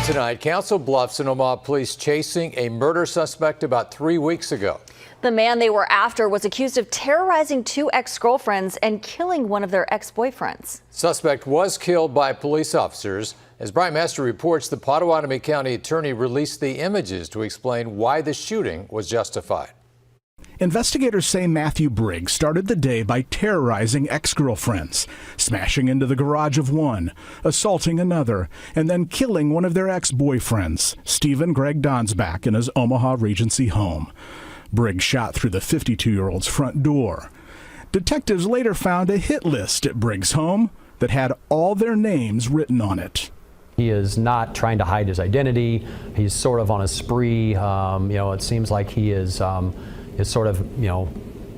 Tonight, Council Bluffs and Omaha police chasing a murder suspect about 3 weeks ago. The man they were after was accused of terrorizing two ex-girlfriends and killing one of their ex-boyfriends. Suspect was killed by police officers. As Brian Master reports, the Pottawattamie County Attorney released the images to explain why the shooting was justified. Investigators say Matthew Briggs started the day by terrorizing ex-girlfriends, smashing into the garage of one, assaulting another, and then killing one of their ex-boyfriends, Stephen Greg Donsbach, in his Omaha Regency home. Briggs shot through the 52-year-old's front door. Detectives later found a hit list at Briggs' home that had all their names written on it. He is not trying to hide his identity. He's sort of on a spree. It seems like he is sort of,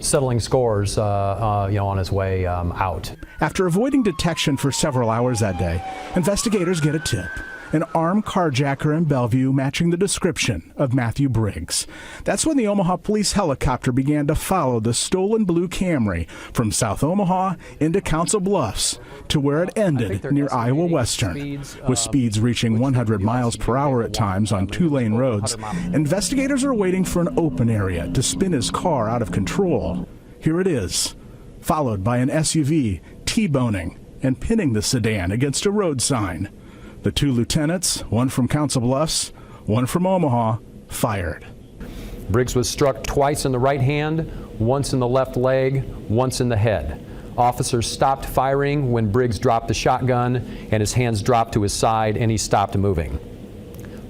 settling scores, on his way out. After avoiding detection for several hours that day, investigators get a tip. An armed carjacker in Bellevue matching the description of Matthew Briggs. That's when the Omaha police helicopter began to follow the stolen blue Camry from South Omaha into Council Bluffs to where it ended near Iowa Western. With speeds reaching 100 miles per hour at times on two-lane roads, investigators are waiting for an open area to spin his car out of control. Here it is, followed by an SUV T-boning and pinning the sedan against a road sign. The two lieutenants, one from Council Bluffs, one from Omaha, fired. Briggs was struck twice in the right hand, once in the left leg, once in the head. Officers stopped firing when Briggs dropped the shotgun and his hands dropped to his side and he stopped moving.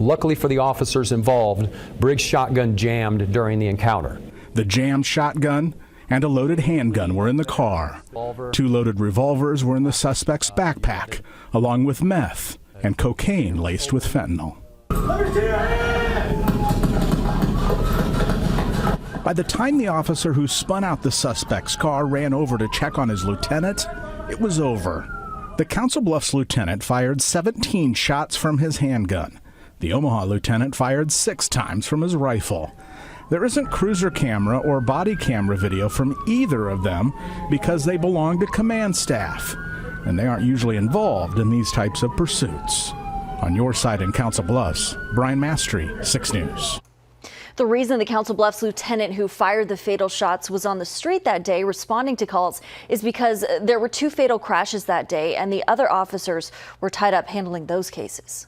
Luckily for the officers involved, Briggs' shotgun jammed during the encounter. The jammed shotgun and a loaded handgun were in the car. Two loaded revolvers were in the suspect's backpack, along with meth and cocaine laced with fentanyl. By the time the officer who spun out the suspect's car ran over to check on his lieutenant, it was over. The Council Bluffs lieutenant fired 17 shots from his handgun. The Omaha lieutenant fired 6 times from his rifle. There isn't cruiser camera or body camera video from either of them because they belong to command staff, and they aren't usually involved in these types of pursuits. On your side in Council Bluffs, Brian Mastery, 6 News. The reason the Council Bluffs lieutenant who fired the fatal shots was on the street that day responding to calls is because there were 2 fatal crashes that day and the other officers were tied up handling those cases.